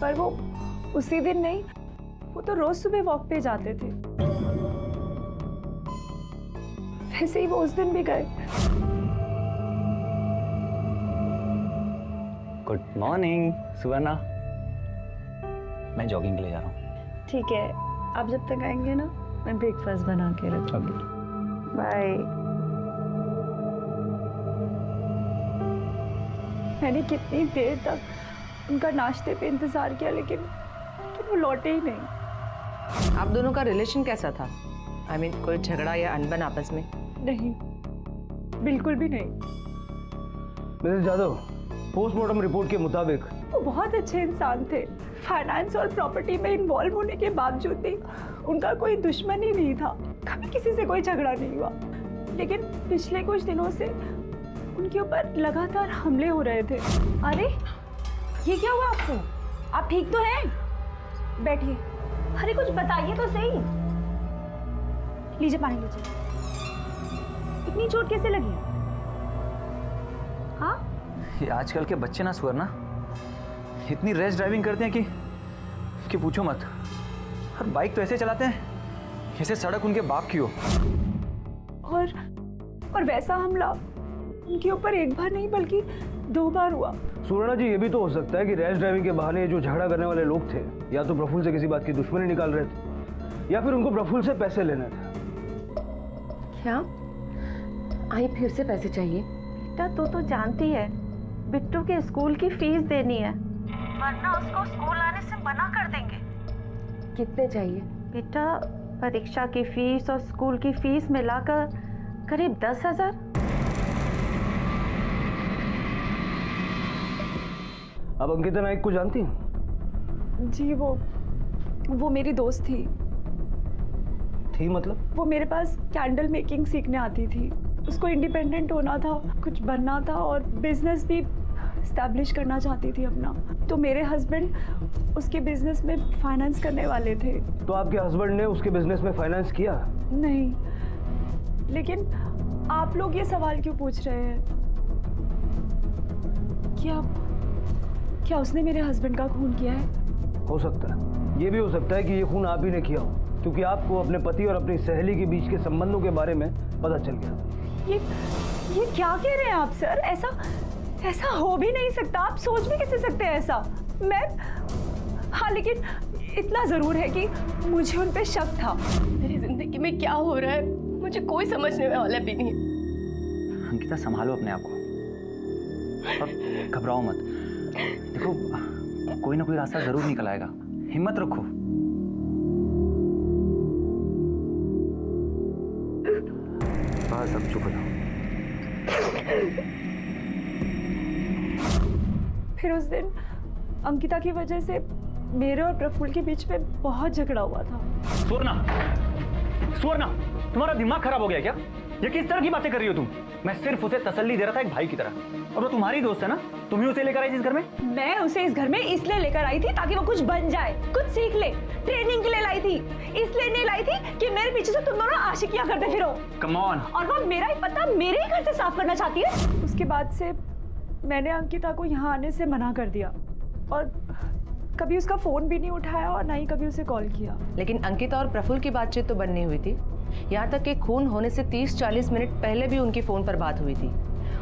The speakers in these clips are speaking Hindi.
पर वो उसी दिन नहीं, वो तो रोज सुबह वॉक पे जाते थे। वैसे ही वो उस दिन भी गए। गुड मॉर्निंग सुवर्णा, मैं जॉगिंग के लिए जा रहा हूँ। ठीक है, आप जब तक आएंगे ना मैं ब्रेकफास्ट बना के रखूंगी। बाय। मैंने कितनी देर तक उनका नाश्ते पे इंतजार किया, लेकिन वो लौटे ही नहीं। आप दोनों का रिलेशन कैसा था? I mean, कोई झगड़ा या अनबन आपस में? नहीं, बिल्कुल भी नहीं। मिसेस जादव, पोस्टमार्टम रिपोर्ट के मुताबिक वो बहुत अच्छे इंसान थे। फाइनेंस और प्रॉपर्टी में इन्वॉल्व होने के बावजूद भी उनका कोई दुश्मन ही नहीं था। कभी किसी से कोई झगड़ा नहीं हुआ, लेकिन पिछले कुछ दिनों से उनके ऊपर लगातार हमले हो रहे थे। अरे ये क्या हुआ आपको? आप ठीक तो हैं? बैठिए। अरे कुछ बताइए तो सही। लीजिए पानी लीजिए। इतनी चोट कैसे लगी? हाँ, ये आजकल के बच्चे ना सुवर्णा इतनी रैश ड्राइविंग करते हैं कि पूछो मत। और बाइक तो ऐसे चलाते हैं जैसे सड़क उनके बाप की हो। और वैसा हमला उनके ऊपर एक बार नहीं बल्कि 2 बार हुआ। सुवर्णा जी, ये भी तो हो सकता है कि रैश ड्राइविंग के बहाने जो झगड़ा करने वाले लोग थे या तो प्रफुल्ल से किसी बात की दुश्मनी निकाल रहे थे या फिर उनको प्रफुल्ल से पैसे लेने थे। क्या? आई फिर से पैसे चाहिए? बेटा तो जानती है बिट्टू के स्कूल की फीस देनी है, वरना उसको स्कूल आने से मना कर देंगे। कितने चाहिए? बेटा परीक्षा की फीस और स्कूल की फीस मिलाकर करीब 10,000। आप अंकिता नाइक को जानती हैं? जी, वो मेरी दोस्त थी। मतलब? वो मेरे पास कैंडल मेकिंग सीखने आती थी। उसको इंडिपेंडेंट होना था, कुछ बनना था और बिजनेस भी एस्टैब्लिश करना चाहती थी अपना। तो मेरे हस्बैंड उसके बिजनेस में फाइनेंस करने वाले थे। तो आपके हस्बैंड ने उसके बिजनेस में फाइनेंस किया? नहीं, लेकिन आप लोग ये सवाल क्यों पूछ रहे हैं? क्या उसने मेरे हस्बैंड का खून किया है? हो सकता है, ये भी हो सकता है कि ये खून आप ही ने किया हो, क्योंकि आपको अपने पति और अपनी सहेली के बीच के संबंधों के बारे में पता चल गया। ये क्या कह रहे हैं आप सर? ऐसा हो भी नहीं सकता। आप सोच भी कैसे सकते हैं ऐसा? हाँ, लेकिन इतना जरूर है कि मुझे उन पे शक था। मेरी जिंदगी में क्या हो रहा है मुझे कोई समझने वाला भी नहीं। अंकिता, संभालो अपने आप को और घबराओ मत। देखो, कोई ना कोई रास्ता जरूर निकल आएगा। हिम्मत रखो। बस अब चुप हो जाओ। फिर उस दिन अंकिता की वजह से मेरे और प्रफुल्ल के बीच में बहुत झगड़ा हुआ था। सुवर्णा, तुम्हारा दिमाग खराब हो गया क्या? ये किस तरह की बातें कर रही हो तुम? मैं सिर्फ उसे तसल्ली दे रहा था एक भाई की तरह, और वो तुम्हारी दोस्त है ना। तुम ही उसे लेकर आई थी इस घर में? मैं उसे इस घर में इसलिए लेकर आई थी ताकि वो कुछ बन जाए, कुछ सीख ले। ट्रेनिंग के लिए लाई थी, इसलिए नहीं लाई थी कि मेरे पीछे से तुम दोनों आशिकियां करते फिरो। Come on. और वो मेरा ही पता मेरे ही घर से साफ करना चाहती है। उसके बाद से मैंने अंकिता को यहाँ आने से मना कर दिया और कभी उसका फोन भी नहीं उठाया और ना ही कभी उसे कॉल किया। लेकिन अंकिता और प्रफुल्ल की बातचीत तो बंद नहीं हुई थी। यहाँ तक कि खून होने से 30-40 मिनट पहले भी उनकी फोन पर बात हुई थी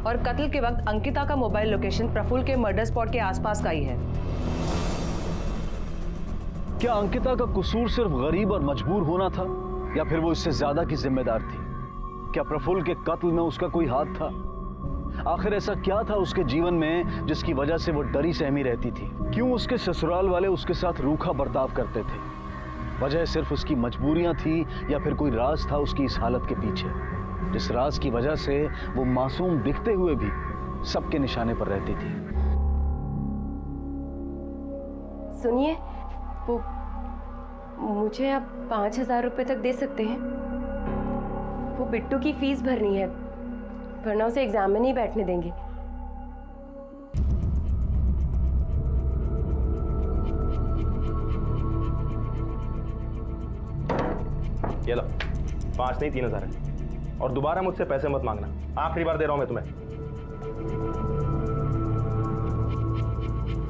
और कत्ल के वक्त अंकिता का मोबाइल लोकेशन प्रफुल्ल के मर्डर स्पॉट के आसपास का ही है। क्या अंकिता का कसूर सिर्फ गरीब और मजबूर होना था या फिर वो इससे ज्यादा की जिम्मेदार थी? क्या प्रफुल्ल के कत्ल में उसका कोई हाथ था? आखिर ऐसा क्या था उसके जीवन में जिसकी वजह से वो डरी सहमी रहती थी? क्यों उसके ससुराल वाले उसके साथ रूखा बर्ताव करते थे? वजह सिर्फ उसकी मजबूरियां थी या फिर कोई राज था उसकी इस हालत के पीछे, जिस राज की वजह से वो मासूम दिखते हुए भी सबके निशाने पर रहती थी? सुनिए, वो मुझे आप 5,000 रुपए तक दे सकते हैं? वो बिट्टू की फीस भरनी है, वरना उसे एग्जाम में नहीं बैठने देंगे। ये लो, 5 नहीं 3,000 है। और दोबारा मुझसे पैसे मत मांगना, आखिरी बार दे रहा हूं मैं तुम्हें।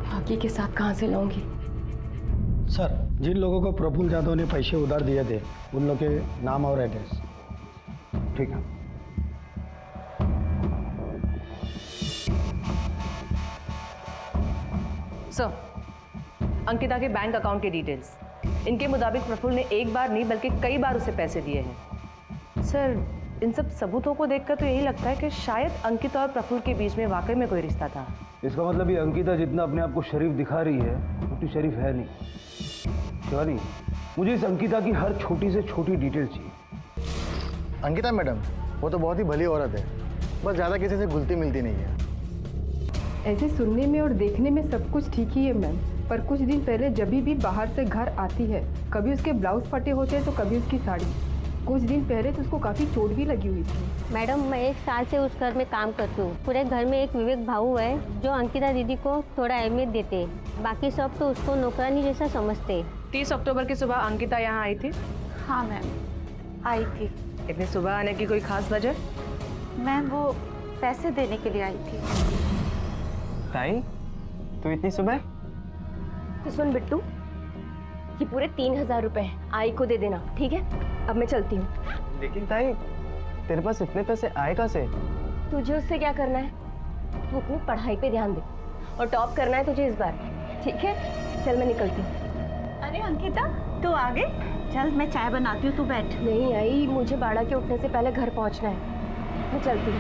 बाकी के साथ कहां से लाऊंगी? सर, जिन लोगों को प्रफुल्ल जाधव ने पैसे उधार दिए थे उन लोगों के नाम और एड्रेस। ठीक है। सर, अंकिता के बैंक अकाउंट के डिटेल्स। इनके मुताबिक प्रफुल्ल ने एक बार नहीं बल्कि कई बार उसे पैसे दिए हैं। सर, इन सब सबूतों को देखकर तो यही लगता है कि शायद अंकिता और प्रफुल्ल के बीच में वाकई में कोई रिश्ता था। इसका मतलब ये अंकिता जितना अपने आप को शरीफ दिखा रही है उतनी शरीफ है नहीं। शिवानी, मुझे इस अंकिता की हर छोटी से छोटी डिटेल चाहिए। अंकिता मैडम, वो तो बहुत ही भली औरत है, बस ज़्यादा किसी से घुलती मिलती नहीं है। ऐसे सुनने में और देखने में सब कुछ ठीक ही है मैम, पर कुछ दिन पहले जब भी बाहर से घर आती है, कभी उसके ब्लाउज फटे होते हैं तो कभी उसकी साड़ी। कुछ दिन पहले तो उसको काफ़ी चोट भी लगी हुई थी। मैडम, मैं 1 साल से उस घर में काम करती हूँ। पूरे घर में एक विवेक भाऊ है जो अंकिता दीदी को थोड़ा अहमियत देते हैं, बाकी सब तो उसको नौकरानी जैसा समझते हैं। 30 अक्टूबर की सुबह अंकिता यहाँ आई थी? हाँ मैम, आई थी। इतनी सुबह आने की कोई खास वजह? मैम, वो पैसे देने के लिए आई थी। ताई, तू इतनी सुबह? तो सुन बिट्टू, ये पूरे 3000 रुपए आई को दे देना, ठीक है? अब मैं चलती हूँ। लेकिन ताई, तेरे पास इतने पैसे आए कहाँ से? तुझे उससे क्या करना है? तू अपनी पढ़ाई पे ध्यान दे और टॉप करना है तुझे इस बार, ठीक है? चल मैं निकलती हूँ। अरे अंकिता, तू आ गई? चल मैं चाय बनाती हूँ, तू बैठ। नहीं आई, मुझे बाड़ा के उठने से पहले घर पहुँचना है। मैं चलती हूँ।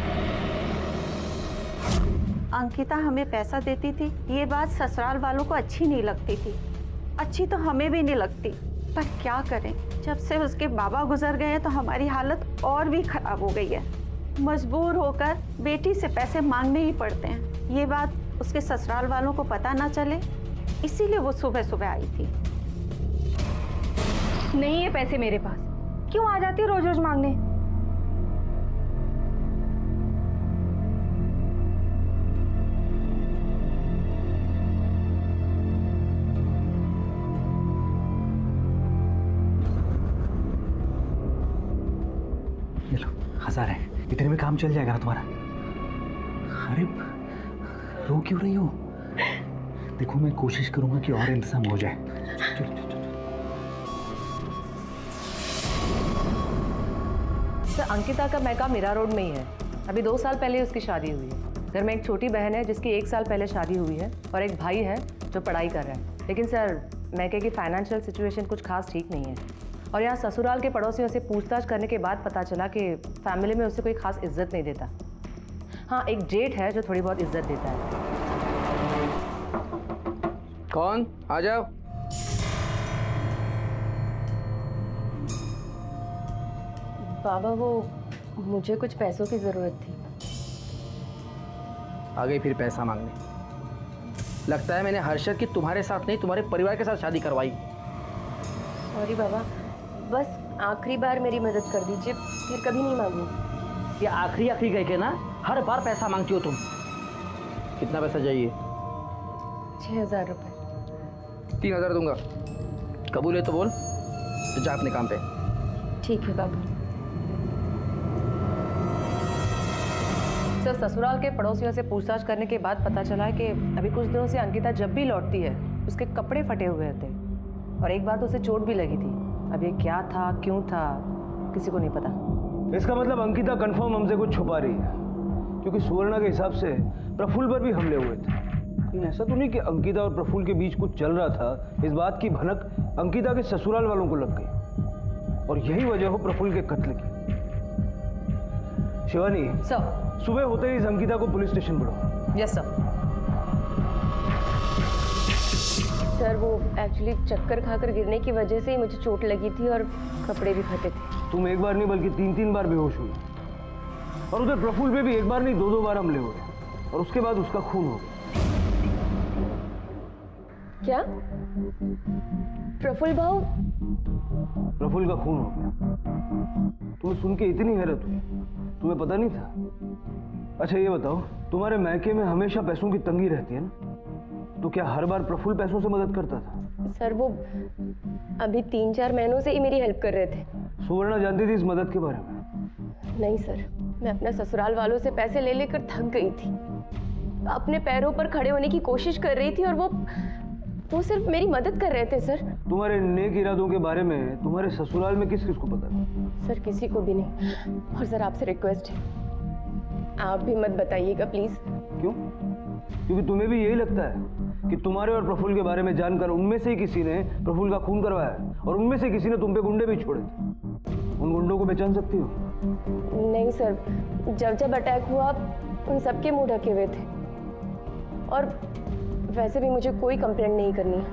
अंकिता हमें पैसा देती थी, ये बात ससुराल वालों को अच्छी नहीं लगती थी। अच्छी तो हमें भी नहीं लगती, पर क्या करें, जब से उसके बाबा गुजर गए हैं तो हमारी हालत और भी खराब हो गई है। मजबूर होकर बेटी से पैसे मांगने ही पड़ते हैं। ये बात उसके ससुराल वालों को पता ना चले, इसीलिए वो सुबह सुबह आई थी। नहीं है पैसे मेरे पास, क्यों आ जाती है रोज रोज मांगने? ये लो 1000 है, इतने में काम चल जाएगा ना तुम्हारा। अरे रो क्यों रही हो? देखो मैं कोशिश करूंगा कि और इंतजाम हो जाए। चलो चलो चलो। सर, अंकिता का मैका मीरा रोड में ही है। अभी 2 साल पहले उसकी शादी हुई है। घर में एक छोटी बहन है जिसकी 1 साल पहले शादी हुई है और एक भाई है जो पढ़ाई कर रहा है। लेकिन सर, मैके की फाइनेंशियल सिचुएशन कुछ खास ठीक नहीं है और यहाँ ससुराल के पड़ोसियों से पूछताछ करने के बाद पता चला कि फैमिली में उसे कोई खास इज्जत नहीं देता। हाँ, एक जेठ है जो थोड़ी बहुत इज्जत देता है। कौन? आ जाओ। बाबा, वो मुझे कुछ पैसों की ज़रूरत थी। आ गई फिर पैसा मांगने। लगता है मैंने हर्षद की तुम्हारे साथ नहीं तुम्हारे परिवार के साथ शादी करवाई। सॉरी बाबा, बस आखिरी बार मेरी मदद कर दीजिए, फिर कभी नहीं मांगूंगी। ये आखिरी कह के ना हर बार पैसा मांगती हो तुम। कितना पैसा चाहिए? 6000 रुपये। 3000 दूंगा। कबूल है तो बोल, तो जा अपने काम पे। ठीक है बाबा। सर, ससुराल के पड़ोसियों से पूछताछ करने के बाद पता चला है कि अभी कुछ दिनों से अंकिता जब भी लौटती है उसके कपड़े फटे हुए थे और एक बार तो उसे चोट भी लगी थी। अब ये क्या था, क्यों था, किसी को नहीं पता। इसका मतलब अंकिता कंफर्म हमसे कुछ छुपा रही है, क्योंकि सुवर्णा के हिसाब से प्रफुल्ल पर भी हमले हुए थे। लेकिन ऐसा तो नहीं कि अंकिता और प्रफुल्ल के बीच कुछ चल रहा था, इस बात की भनक अंकिता के ससुराल वालों को लग गई और यही वजह हो प्रफुल्ल के कत्ल की। शिवानी, सर, सुबह होते ही इस अंकिता को पुलिस स्टेशन बुलाओ। Yes sir. सर, वो एक्चुअली चक्कर खाकर गिरने की वजह से ही मुझे चोट लगी थी और कपड़े भी फटे थे। तुम एक बार नहीं बल्कि 3-3 बार बेहोश हुई और उधर प्रफुल्ल पे भी एक बार नहीं 2-2 बार हमले हुए और उसके बाद उसका खून हो गया। क्या? प्रफुल्ल भाऊ? प्रफुल्ल का खून हो गया। तुम्हें सुन के इतनी हैरत हुई, तुम्हें पता नहीं था? अच्छा ये बताओ, तुम्हारे मैके में हमेशा पैसों की तंगी रहती है ना, तो क्या हर बार प्रफुल्ल पैसों से मदद करता था? सर, वो अभी 3-4 महीनों से ही मेरी हेल्प कर रहे थे। सुवर्णा जानती थी इस मदद के बारे में? नहीं सर, मैं अपना ससुराल वालों से पैसे ले लेकर थक गई थी। अपने पैरों पर खड़े होने की कोशिश कर रही थी और वो वो सिर्फ मेरी मदद कर रहे थे सर। तुम्हारे नेक इरादों के बारे में तुम्हारे ससुराल में किस किस को पता है? सर किसी को भी नहीं। और सर आपसे रिक्वेस्ट है, आप भी मत बताइएगा प्लीज। क्यों? क्योंकि तुम्हें भी यही लगता है कि तुम्हारे और प्रफुल्ल के बारे में जानकर उनमें से ही किसी ने प्रफुल्ल का खून करवाया है और उनमें से किसी ने तुम पे गुंडे भी छोड़े थे। उन गुंडों को पहचान सकती हो? नहीं सर, जब जब अटैक हुआ उन सबके मुंह ढके हुए थे। और वैसे भी मुझे कोई कंप्लेंट नहीं करनी है।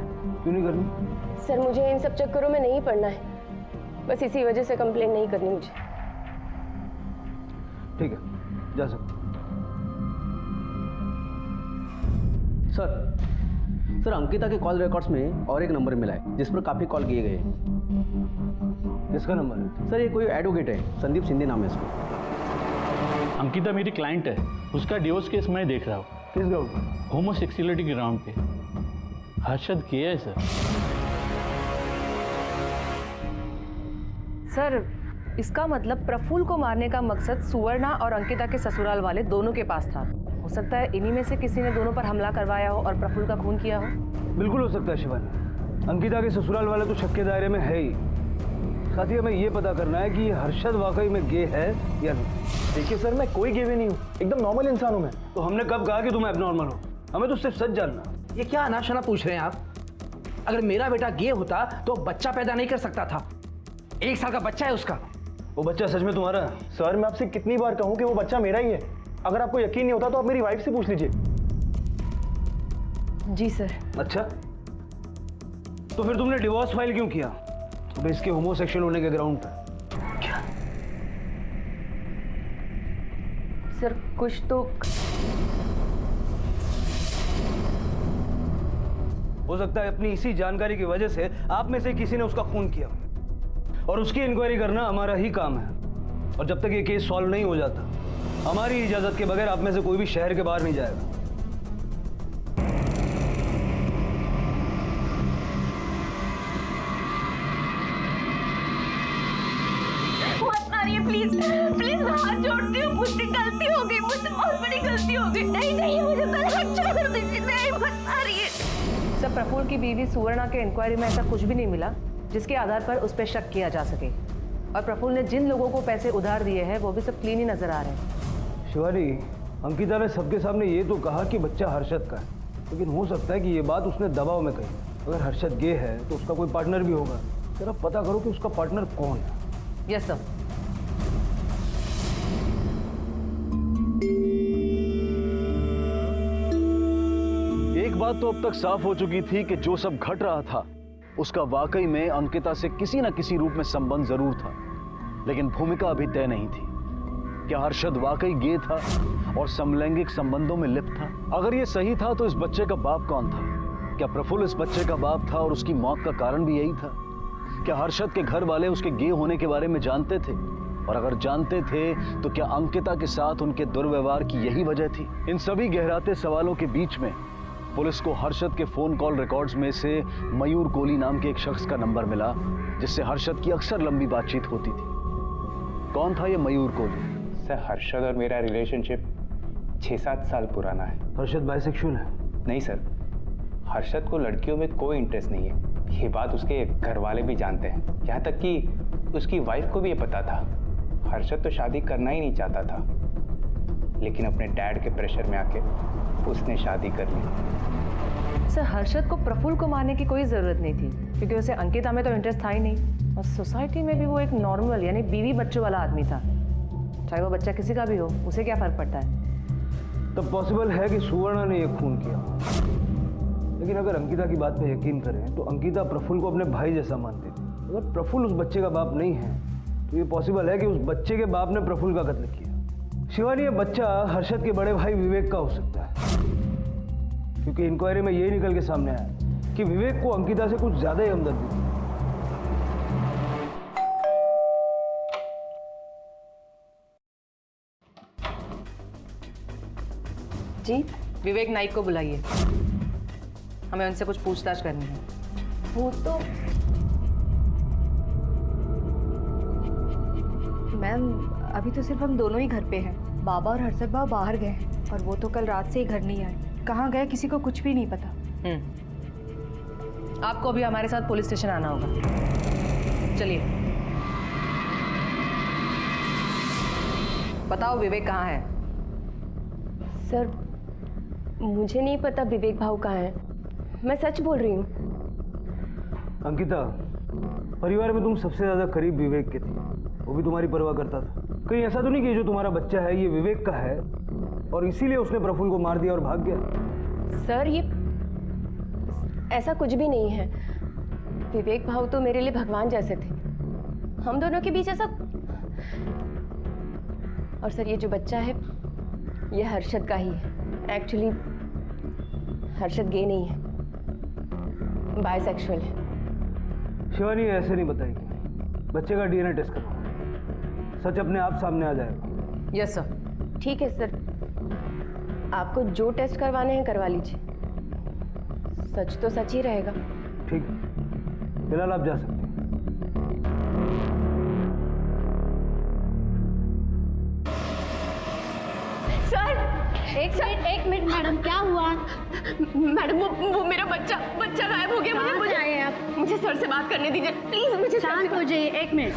क्यों नहीं करनी? सर मुझे इन सब चक्करों में नहीं पड़ना है, बस इसी वजह से कंप्लेंट नहीं करनी मुझे। ठीक है, जा सकते। सर अंकिता के कॉल रिकॉर्ड्स में और एक नंबर मिला है जिस पर काफ़ी कॉल किए गए हैं। किसका नंबर है? सर ये कोई एडवोकेट है, संदीप शिंदे नाम है इसका। अंकिता मेरी क्लाइंट है, उसका डिवोर्स केस मैं देख रहा हूँ। किस ग्राउंड पर? होमोसेक्सुअलिटी के ग्राउंड पे। हर्षद किया है सर। सर इसका मतलब प्रफुल्ल को मारने का मकसद सुवर्णा और अंकिता के ससुराल वाले दोनों के पास था। हो सकता है इन्हीं में से किसी ने दोनों पर हमला करवाया हो और प्रफुल्ल का खून किया हो। बिल्कुल हो सकता है शिवानी। अंकिता के ससुराल वाले तो शक के दायरे में है ही। साथ ही हमें ये पता करना है कि ये हर्षद वाकई में गे है या नहीं। देखिए सर, मैं कोई गे हुए नहीं हूँ, एकदम नॉर्मल इंसान हूँ मैं। तो हमने कब कहा कि तुम एबनॉर्मल हो? हमें तो सिर्फ सच जानना। ये क्या अनाशना पूछ रहे हैं आप? अगर मेरा बेटा गे होता तो बच्चा पैदा नहीं कर सकता था। 1 साल का बच्चा है उसका। वो बच्चा सच में तुम्हारा है? सर मैं आपसे कितनी बार कहूँ कि वो बच्चा मेरा ही है। अगर आपको यकीन नहीं होता तो आप मेरी वाइफ से पूछ लीजिए। जी सर। अच्छा, तो फिर तुमने डिवोर्स फाइल क्यों किया? तो इसके होमोसेक्सुअल होने के ग्राउंड पर? सर कुछ तो हो सकता है अपनी इसी जानकारी की वजह से आप में से किसी ने उसका खून किया और उसकी इंक्वायरी करना हमारा ही काम है। और जब तक ये केस सॉल्व नहीं हो जाता, हमारी इजाजत के बगैर आप में से कोई भी शहर के बाहर नहीं जाएगा। मत मारिए प्लीज, प्लीज हाथ जोड़ती हूँ, मुझसे गलती हो गई, मुझसे बहुत बड़ी गलती हो गई। नहीं नहीं मुझे हाथ छोड़ दीजिए, नहीं मत मारिए। सर प्रफुल्ल की बीवी सुवर्णा के इंक्वायरी में ऐसा कुछ भी नहीं मिला जिसके आधार पर उस पर शक किया जा सके। और प्रफुल्ल ने जिन लोगों को पैसे उधार दिए हैं वो भी सब क्लीन ही नजर आ रहे हैं। शिवानी, अंकिता ने सबके सामने ये तो कहा कि बच्चा हर्षद का है, लेकिन हो सकता है कि ये बात उसने दबाव में कही। अगर हर्षद गे है तो उसका कोई पार्टनर भी होगा। जरा पता करो कि उसका पार्टनर कौन है। Yes sir. एक बात तो अब तक साफ हो चुकी थी कि जो सब घट रहा था उसका वाकई में अंकिता से किसी न किसी रूप में संबंध जरूर था, लेकिन भूमिका अभी तय नहीं थी। क्या हर्षद वाकई गे था और समलैंगिक संबंधों में लिप्त था? अगर ये सही था तो इस बच्चे का बाप कौन था? क्या प्रफुल्ल इस बच्चे का बाप था और उसकी मौत का कारण भी यही था? क्या हर्षद के घर वाले उसके गे होने के बारे में जानते थे? और अगर जानते थे तो क्या अंकिता के साथ उनके दुर्व्यवहार की यही वजह थी? इन सभी गहराते सवालों के बीच में पुलिस को हर्षद के फोन कॉल रिकॉर्ड्स में से मयूर कोहली नाम के एक शख्स का नंबर मिला जिससे हर्षद की अक्सर लंबी बातचीत होती थी। कौन था ये मयूर कोहली? सर हर्षद और मेरा रिलेशनशिप 6-7 साल पुराना है। हर्षद बाइसेक्सुअल है? नहीं सर, हर्षद को लड़कियों में कोई इंटरेस्ट नहीं है। ये बात उसके घर वाले भी जानते हैं, यहाँ तक कि उसकी वाइफ को भी ये पता था। हर्षद तो शादी करना ही नहीं चाहता था, लेकिन अपने डैड के प्रेशर में आके उसने शादी कर ली। सर हर्षद को प्रफुल्ल को मारने की कोई जरूरत नहीं थी क्योंकि उसे अंकिता में तो इंटरेस्ट था ही नहीं और सोसाइटी में भी वो एक नॉर्मल यानी बीवी बच्चों वाला आदमी था। चाहे वो बच्चा किसी का भी हो, उसे क्या फर्क पड़ता है? तब पॉसिबल है कि सुवर्णा ने यह खून किया। लेकिन अगर अंकिता की बात पे यकीन करें तो अंकिता प्रफुल्ल को अपने भाई जैसा मानती थी। अगर प्रफुल्ल उस बच्चे का बाप नहीं है तो ये पॉसिबल है कि उस बच्चे के बाप ने प्रफुल्ल का कत्ल किया। शिवानी, ये बच्चा हर्षद के बड़े भाई विवेक का हो सकता है, क्योंकि इंक्वायरी में यही निकल के सामने आया कि विवेक को अंकिता से कुछ ज्यादा ही हमदर्दी थी। जी विवेक नाइक को बुलाइए, हमें उनसे कुछ पूछताछ करनी है। वो तो मैम अभी तो सिर्फ हम दोनों ही घर पे हैं। बाबा और हर्षद बाबा बाहर गए हैं और वो तो कल रात से ही घर नहीं आए। कहाँ गए किसी को कुछ भी नहीं पता। आपको भी हमारे साथ पुलिस स्टेशन आना होगा। चलिए। बताओ विवेक कहाँ है? सर मुझे नहीं पता विवेक भाऊ कहाँ है, मैं सच बोल रही हूँ। अंकिता, परिवार में तुम सबसे ज्यादा करीब विवेक के थी, वो भी तुम्हारी परवाह करता था। कहीं ऐसा तो नहीं कि जो तुम्हारा बच्चा है ये विवेक का है और इसीलिए उसने प्रफुल्ल को मार दिया और भाग गया? सर ये ऐसा कुछ भी नहीं है। विवेक भाऊ तो मेरे लिए भगवान जैसे थे, हम दोनों के बीच ऐसा। और सर ये जो बच्चा है ये हर्षद का ही है। एक्चुअली हर्षद गे नहीं है, बायसेक्सुअल है। शिवानी ऐसे नहीं बताएगी, बच्चे का डीएनए टेस्ट करो, सच अपने आप सामने आ जाएगा। Yes sir. ठीक है सर, आपको जो टेस्ट करवाने हैं करवा लीजिए, सच तो सच ही रहेगा। ठीक है, फिलहाल आप जा सकते हैं। सर एक मिनट मैडम, क्या हुआ? मैडम वो मेरा बच्चा गायब हो गया। मुझे आए आप? मुझे सर से बात करने दीजिए प्लीज। मुझे शांत हो जाइए, एक मिनट।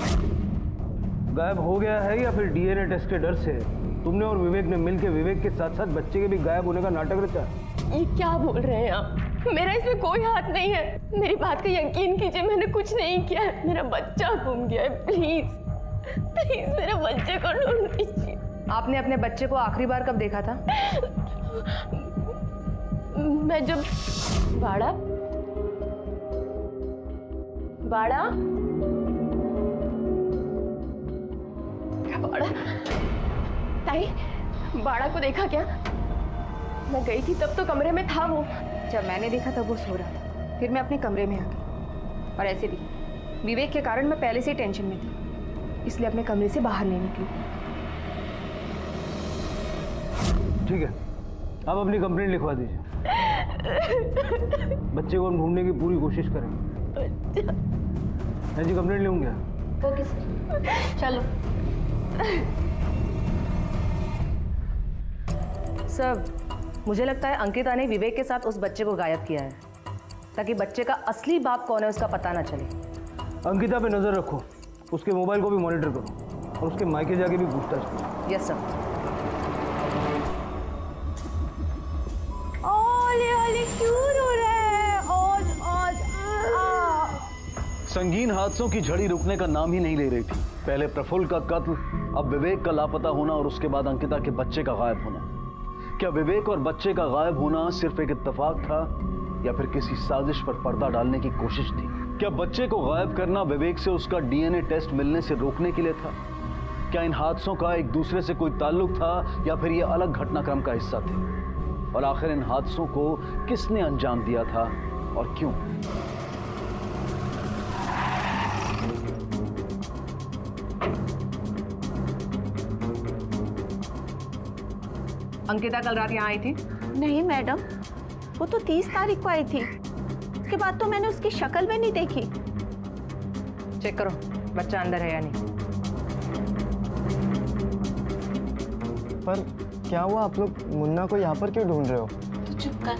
गायब हो गया है या फिर डीएनए टेस्ट के डर से तुमने और विवेक ने मिलकर विवेक के साथ साथ बच्चे के भी गायब होने का नाटक रचा? ये क्या बोल रहे हैं आप? मेरा इसमें कोई हाथ नहीं है, मेरी बात का यकीन कीजिए, मैंने कुछ नहीं किया है। मेरा बच्चा गुम गया है, प्लीज प्लीज मेरे बच्चे को ढूंढ लीजिए। आपने अपने बच्चे को आखिरी बार कब देखा था? मैं जब बाड़ा ताई, बाड़ा को देखा क्या? मैं गई थी तब तो कमरे में था वो। जब मैंने देखा तब वो सो रहा था, फिर मैं अपने कमरे में आ गई। और ऐसे भी विवेक के कारण मैं पहले से ही टेंशन में थी, इसलिए अपने कमरे से बाहर नहीं निकली। ठीक है, आप अपनी कंप्लेंट लिखवा दीजिए, बच्चे को हम ढूंढने की पूरी कोशिश करेंगे। मैं जी कंप्लेंट लूँगा। ओके सर, चलो। सर मुझे लगता है अंकिता ने विवेक के साथ उस बच्चे को गायब किया है ताकि बच्चे का असली बाप कौन है उसका पता ना चले। अंकिता पे नजर रखो, उसके मोबाइल को भी मॉनिटर करो और उसके मायके जाके भी पूछताछ करो। Yes sir. संगीन हादसों की झड़ी रुकने का नाम ही नहीं ले रही थी। पहले प्रफुल्ल का कत्ल, अब विवेक का लापता होना और उसके बाद अंकिता के बच्चे का गायब होना। क्या विवेक और बच्चे का गायब होना सिर्फ एक इत्तेफाक था या फिर किसी साजिश पर पर्दा डालने की कोशिश थी? क्या बच्चे को गायब करना विवेक से उसका डीएनए टेस्ट मिलने से रोकने के लिए था? क्या इन हादसों का एक दूसरे से कोई ताल्लुक था या फिर ये अलग घटनाक्रम का हिस्सा थे? और आखिर इन हादसों को किसने अंजाम दिया था और क्यों? अंकिता कल रात यहाँ आई थी? नहीं मैडम, वो तो 30 तारीख को आई थी, उसके बाद तो मैंने उसकी शक्ल भी नहीं देखी। चेक करो बच्चा अंदर है या नहीं। पर क्या हुआ, आप लोग मुन्ना को यहाँ पर क्यों ढूंढ रहे हो? तू चुप कर।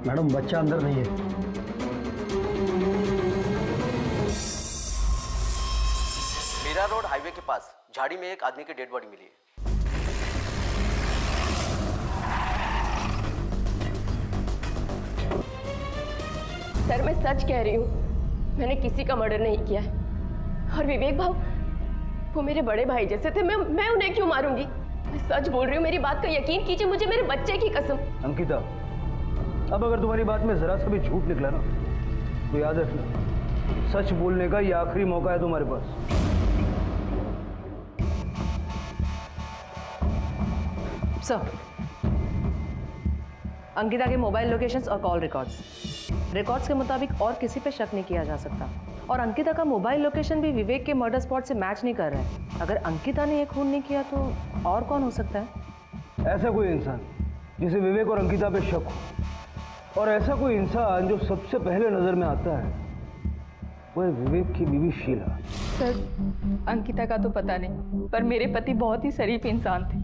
मैडम बच्चा अंदर नहीं है। मीरा रोड हाईवे के पास झाड़ी में एक आदमी की डेड बॉडी मिली है। सर मैं सच कह रही हूँ, मैंने किसी का मर्डर नहीं किया है। और विवेक भाऊ वो मेरे बड़े भाई जैसे थे, मैं उन्हें क्यों मारूंगी? मैं सच बोल रही हूँ, मेरी बात का यकीन कीजिए, मुझे मेरे बच्चे की कसम। अंकिता, अब अगर तुम्हारी बात में जरा सा भी झूठ निकला ना तो याद रखना, सच बोलने का ये आखिरी मौका है तुम्हारे पास। सर, अंकिता के मोबाइल लोकेशंस और कॉल रिकॉर्ड्स के मुताबिक और किसी पे शक नहीं किया जा सकता। और अंकिता का मोबाइल लोकेशन भी विवेक के मर्डर स्पॉट से मैच नहीं कर रहा है। अगर अंकिता ने ये खून नहीं किया तो और कौन हो सकता है? ऐसा कोई इंसान जिसे विवेक और अंकिता पे शक हो, और ऐसा कोई इंसान जो सबसे पहले नजर में आता है वो है विवेक की बीवी शीला। सर अंकिता का तो पता नहीं, पर मेरे पति बहुत ही शरीफ इंसान थे।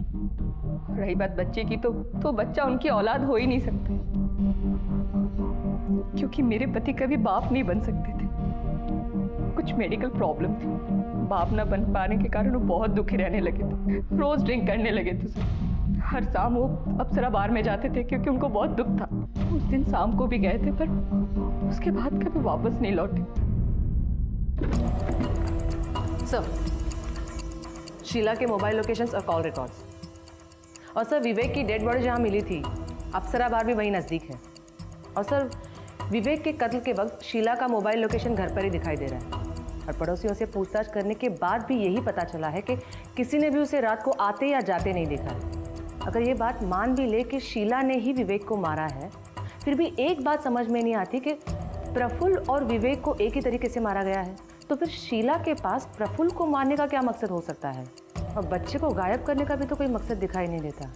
रही बात बच्चे की, तो बच्चा उनकी औलाद हो ही नहीं सकता, क्योंकि मेरे पति कभी बाप नहीं बन सकते थे। कुछ मेडिकल प्रॉब्लम थी, बाप ना बन पाने के कारण वो बहुत दुखी रहने लगे थे, रोज ड्रिंक करने लगे थे। हर शाम वो अप्सरा बार में जाते थे क्योंकि उनको बहुत दुख था। उस दिन शाम को भी गए थे, पर उसके बाद कभी वापस नहीं लौटे। सर, शीला के मोबाइल लोकेशंस और कॉल रिकॉर्ड्स, और सर विवेक की डेड बॉडी जहां मिली थी अप्सरा बार भी वहीं नज़दीक है। और सर विवेक के कत्ल के वक्त शीला का मोबाइल लोकेशन घर पर ही दिखाई दे रहा है, और पड़ोसियों से पूछताछ करने के बाद भी यही पता चला है कि किसी ने भी उसे रात को आते या जाते नहीं देखा है। अगर ये बात मान भी ले कि शीला ने ही विवेक को मारा है, फिर भी एक बात समझ में नहीं आती कि प्रफुल्ल और विवेक को एक ही तरीके से मारा गया है, तो फिर शीला के पास प्रफुल्ल को मारने का क्या मकसद हो सकता है? और बच्चे को गायब करने का भी तो कोई मकसद दिखाई नहीं देता,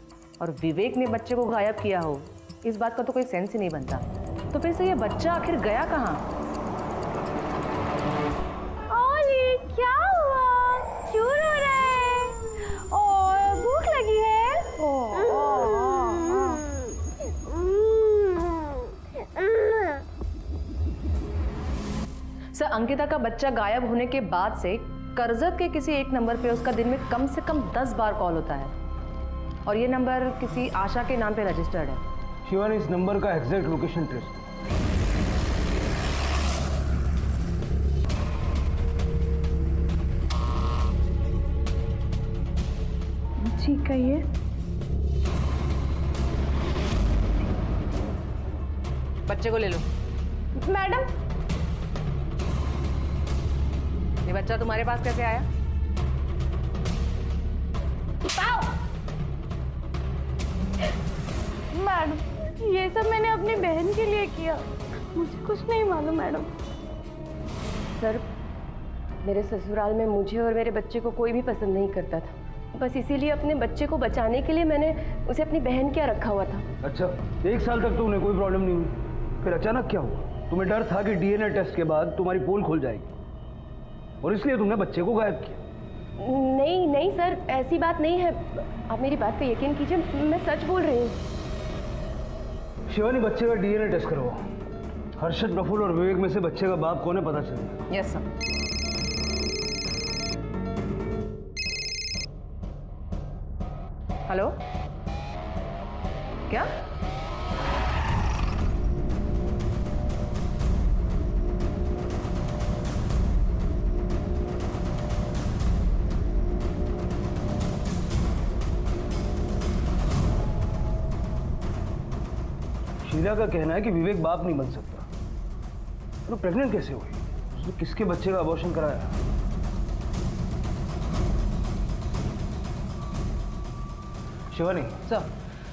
और विवेक ने बच्चे को गायब किया हो, इस बात का तो कोई सेंस ही नहीं बनता। तो फिर से ये बच्चा आखिर गया कहाँ? ओली, क्या हुआ? क्यों रो रहा है? और भूख लगी है? सर, अंकिता का बच्चा गायब होने के बाद से करजत के किसी एक नंबर पे उसका दिन में कम से कम 10 बार कॉल होता है, और ये नंबर किसी आशा के नाम पे रजिस्टर्ड है। शिवानी, इस नंबर का एग्जैक्ट लोकेशन ट्रेस। ठीक है, ये बच्चे को ले लो। मैडम, ये बच्चा तुम्हारे पास कैसे आया? मैडम, ये सब मैंने अपनी बहन के लिए किया, मुझे कुछ नहीं मालूम मैडम। सर, मेरे ससुराल में मुझे और मेरे बच्चे को कोई भी पसंद नहीं करता था, बस इसीलिए अपने बच्चे को बचाने के लिए मैंने उसे अपनी बहन क्या रखा हुआ था। अच्छा, 1 साल तक तो उन्हें कोई प्रॉब्लम नहीं हुई, फिर अचानक क्या हुआ? तुम्हें डर था कि डीएनए टेस्ट के बाद तुम्हारी पोल खुल जाएगी, और इसलिए तुमने बच्चे को गायब किया। नहीं नहीं सर, ऐसी बात नहीं है, आप मेरी बात पे यकीन कीजिए, मैं सच बोल रही हूँ। शिवानी, बच्चे का डीएनए टेस्ट करवाओ। हर्षद, प्रफुल्ल और विवेक में से बच्चे का बाप कौन है पता चले। Yes sir. हेलो, क्या? शीला का कहना है कि विवेक बाप नहीं बन सकता। तो प्रेग्नेंट कैसे हुई? उसने किसके बच्चे का अबॉर्शन कराया? शिवानी सर,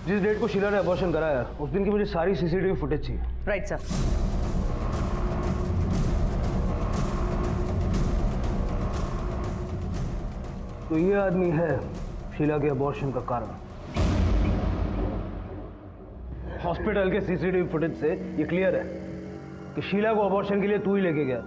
जिस डेट को शीला ने अबॉर्शन कराया उस दिन की मुझे सारी सीसीटीवी फुटेज चाहिए। Right sir. तो ये आदमी है शीला के अबॉर्शन का कारण। हॉस्पिटल के सीसीटीवी फुटेज से ये क्लियर है कि शीला को अबॉर्शन के लिए तू ही लेके गया।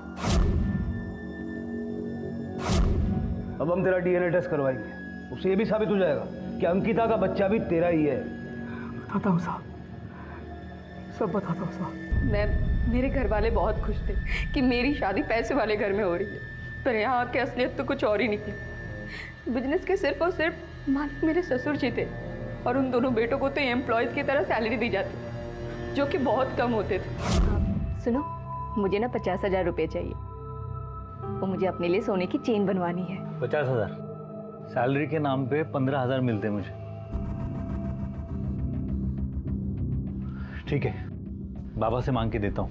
अब हम तेरा डीएनए टेस्ट करवाएंगे, उससे ये भी साबित हो जाएगा कि अंकिता का बच्चा भी तेरा ही है। बताता हूँ साहब, सब बताता हूँ साहब। मेरे घर वाले बहुत खुश थे कि मेरी शादी पैसे वाले घर में हो रही है, पर यहाँ आके असलियत तो कुछ और ही निकली। बिजनेस के सिर्फ और सिर्फ मालिक मेरे ससुर जी थे, और उन दोनों बेटों को तो एम्प्लॉयज़ की तरह सैलरी दी जाती, जो कि बहुत कम होते थे। सुनो, मुझे ना 50,000 रुपये चाहिए, वो मुझे अपने लिए सोने की चेन बनवानी है। 50,000? सैलरी के नाम पे 15,000 मिलते मुझे। ठीक है, बाबा से मांग के देता हूँ।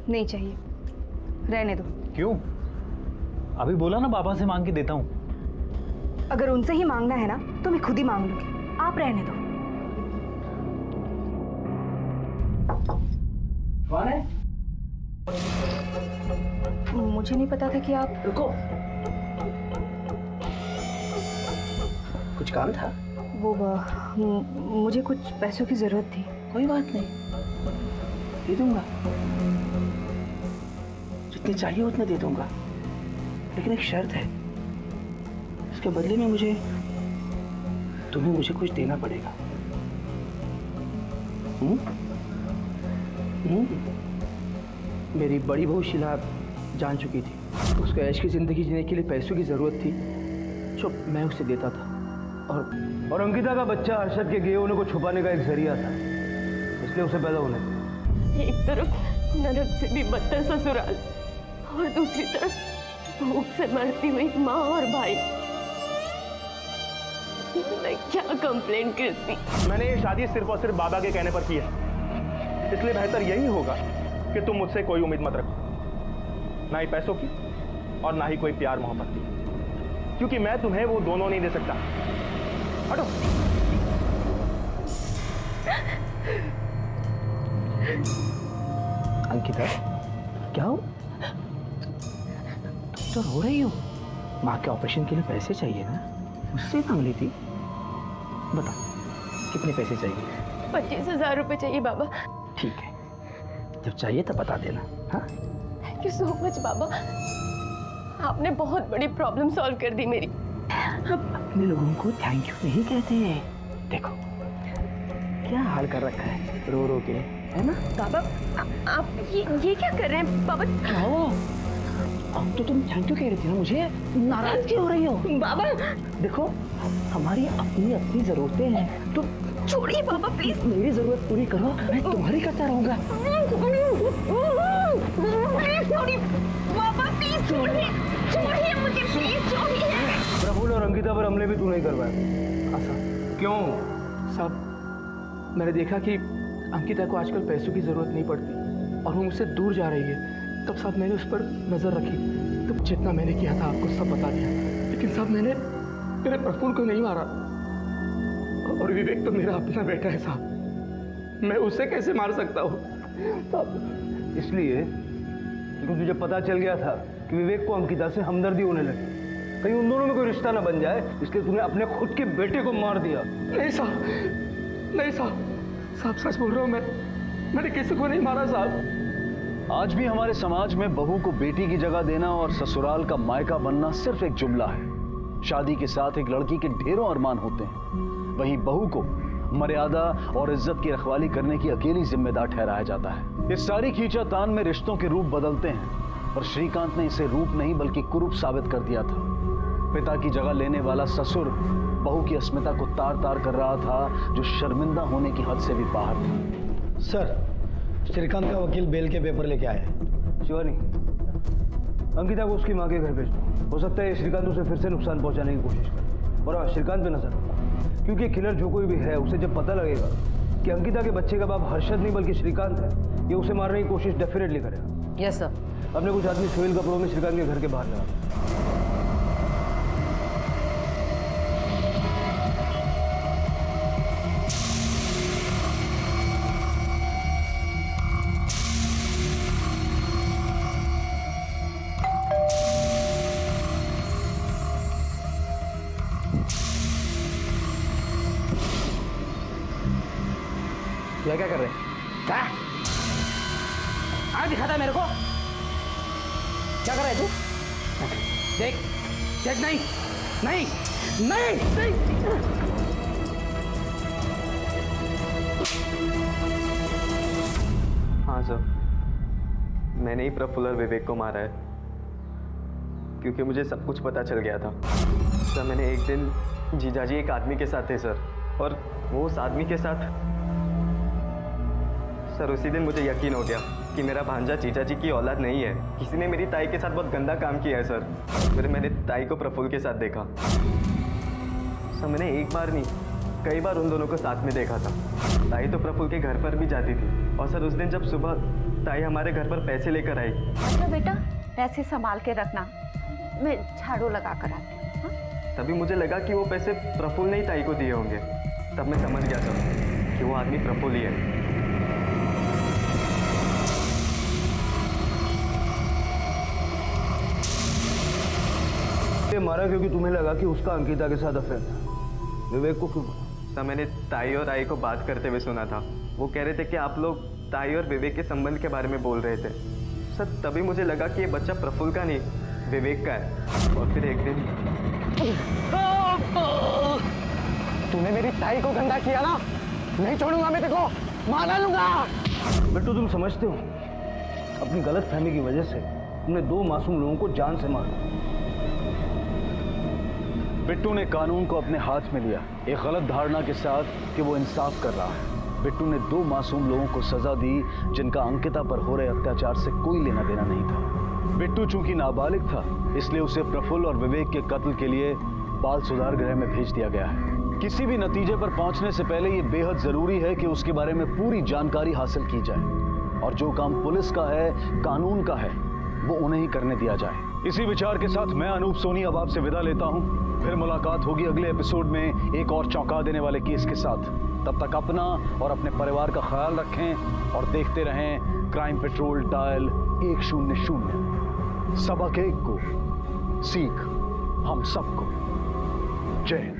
नहीं चाहिए, रहने दो। क्यों? अभी बोला ना बाबा से मांग के देता हूँ। अगर उनसे ही मांगना है ना तो मैं खुद ही मांग लूंगी, आप रहने दो। कौन है? मुझे नहीं पता था कि आप। रुको, कुछ काम था? वो मुझे कुछ पैसों की जरूरत थी। कोई बात नहीं, दे दूंगा, जितने चाहिए उतने दे दूंगा, लेकिन एक शर्त है, इसके बदले में मुझे तुम्हें मुझे कुछ देना पड़ेगा। मेरी बड़ी बहू शीला जान चुकी थी, उसको ऐश की ज़िंदगी जीने के लिए पैसों की ज़रूरत थी जो मैं उसे देता था। और अंकिता का बच्चा हर्षद के गए होने को छुपाने का एक जरिया था, इसलिए उसे पैदा होने दिया। एक तरफ नरक से भी बदतर ससुराल और दूसरी तरफ भूख से मरती हुई माँ और भाई। मैं क्या कंप्लेंट करती। मैंने ये शादी सिर्फ और सिर्फ बाबा के कहने पर की है, इसलिए बेहतर यही होगा कि तुम मुझसे कोई उम्मीद मत रखो, ना ही पैसों की और ना ही कोई प्यार मोहब्बत की, क्योंकि मैं तुम्हें वो दोनों नहीं दे सकता। हटो। अंकिता, क्या हो? तुम तो रो रही हो। माँ के ऑपरेशन के लिए पैसे चाहिए ना, मुझसे मांग ली थी। बता, कितने पैसे चाहिए? 25,000 रुपए चाहिए बाबा। ठीक है, जब चाहिए तब बता देना। हाँ, थैंक यू सो मच बाबा, आपने बहुत बड़ी प्रॉब्लम सॉल्व कर दी मेरी। अपने लोगों को थैंक यू नहीं कहते हैं। देखो क्या हाल कर रखा है रो रो के, है ना? बाबा आप ये क्या कर रहे हैं बाबा? क्या हो? अब तो तुम थैंक यू कह रही थी ना मुझे, नाराज क्यों हो रही हो? बाबा देखो हमारी अपनी अपनी जरूरतें हैं, तो छोड़िए बाबा प्लीज। मेरी जरूरत पूरी करो, मैं तुम्हारी करता रहूंगा। प्लीज छोड़िए बाबा, प्लीज छोड़िए, छोड़िए मुझे प्लीज छोड़िए। प्रफुल्ल और अंकिता पर हमले भी तू नहीं करवाया। हाँ साहब। क्यों? साहब, मैंने देखा कि अंकिता को आजकल पैसों की जरूरत नहीं पड़ती और वो मुझसे दूर जा रही है, तब साहब मैंने उस पर नजर रखी। तो जितना मैंने किया था आपको सब बता दिया, लेकिन साहब मैंने मेरे प्रफुल्ल को नहीं मारा। और विवेक तो मेरा अपना बेटा है साहब, मैं उसे कैसे मार सकता हूँ? इसलिए क्योंकि तुझे पता चल गया था कि विवेक को अंकिता से हमदर्दी होने लगी, कहीं उन दोनों में कोई रिश्ता ना बन जाए, इसलिए तूने अपने खुद के बेटे को मार दिया। नहीं साहब, नहीं साहब, साहब सच बोल रहा हूँ मैंने किसी को नहीं मारा साहब। आज भी हमारे समाज में बहू को बेटी की जगह देना और ससुराल का मायका बनना सिर्फ एक जुमला है। शादी के साथ एक लड़की के ढेरों अरमान होते हैं, वहीं बहू को मर्यादा और इज्जत की रखवाली करने की अकेली जिम्मेदार ठहराया जाता है। इस सारी खींचातान में रिश्तों के रूप बदलते हैं, और श्रीकांत ने इसे रूप नहीं बल्कि कुरूप साबित कर दिया था। पिता की जगह लेने वाला ससुर बहू की अस्मिता को तार तार कर रहा था, जो शर्मिंदा होने की हद से भी बाहर था। सर, श्रीकांत का वकील बेल के पेपर लेके आया है। शिवानी, अंकिता को उसकी माँ के घर भेज दो। हो सकता है श्रीकांत उसे फिर से नुकसान पहुंचाने की कोशिश करे, और श्रीकांत पे नजर, क्योंकि किलर जो कोई भी है, उसे जब पता लगेगा कि अंकिता के बच्चे का बाप हर्षद नहीं बल्कि श्रीकांत है, ये उसे मारने की कोशिश डेफिनेटली करेगा। Yes sir. अपने कुछ आदमी सिविल कपड़ों में श्रीकांत के घर के बाहर लगा। यह क्या कर रहे हैं? क्या दिखाता है मेरे को? क्या कर रहा है तू? देख देख, नहीं नहीं नहीं नहीं। हाँ सर, मैंने ही प्रफुल्ल और विवेक को मारा है, क्योंकि मुझे सब कुछ पता चल गया था। सर, मैंने एक दिन जीजाजी एक आदमी के साथ थे सर, और वो उस आदमी के साथ, सर उसी दिन मुझे यकीन हो गया कि मेरा भांजा जीजाजी की औलाद नहीं है। किसी ने मेरी ताई के साथ बहुत गंदा काम किया है सर। फिर मैंने ताई को प्रफुल्ल के साथ देखा। सर मैंने एक बार नहीं, कई बार उन दोनों को साथ में देखा था। ताई तो प्रफुल्ल के घर पर भी जाती थी, और सर उस दिन जब सुबह ताई हमारे घर पर पैसे लेकर आई। अच्छा बेटा, पैसे संभाल के रखना, मैं झाड़ू लगा कर आती हूँ। तभी मुझे लगा कि वो पैसे प्रफुल्ल ने ही ताई को दिए होंगे। तब मैं समझ गया सर कि वो आदमी प्रफुल्ल ही है। मारा क्योंकि तुम्हें लगा कि उसका अंकिता के साथ अफेयर था। विवेक को क्यों मारा? सर मैंने ताई और आई को बात करते हुए सुना था। वो कह रहे थे कि आप लोग ताई और विवेक के संबंध के बारे में बोल रहे थे। सर तभी मुझे लगा कि ये बच्चा प्रफुल्ल का नहीं, विवेक का है। और फिर एक दिन तूने मेरी ताई को गंदा किया ना, नहीं छोड़ूंगा मैं तेरे को, मार डालूंगा। बिट्टू तुम समझते हो अपनी गलत फहमी की वजह से तुमने 2 मासूम लोगों को जान से मारा। बिट्टू ने कानून को अपने हाथ में लिया एक गलत धारणा के साथ कि वो इंसाफ कर रहा है। बिट्टू ने 2 मासूम लोगों को सजा दी जिनका अंकिता पर हो रहे अत्याचार से कोई लेना देना नहीं था। बिट्टू चूंकि नाबालिग था इसलिए उसे प्रफुल्ल और विवेक के कत्ल के लिए बाल सुधार गृह में भेज दिया गया है। किसी भी नतीजे पर पहुंचने से पहले ये बेहद जरूरी है कि उसके बारे में पूरी जानकारी हासिल की जाए और जो काम पुलिस का है, कानून का है, वो उन्हें ही करने दिया जाए। इसी विचार के साथ मैं अनूप सोनी अब आपसे विदा लेता हूं। फिर मुलाकात होगी अगले एपिसोड में एक और चौंका देने वाले केस के साथ। तब तक अपना और अपने परिवार का ख्याल रखें और देखते रहें क्राइम पेट्रोल डायल 100। सबक एक को, सीख हम सबको। जय हिंद।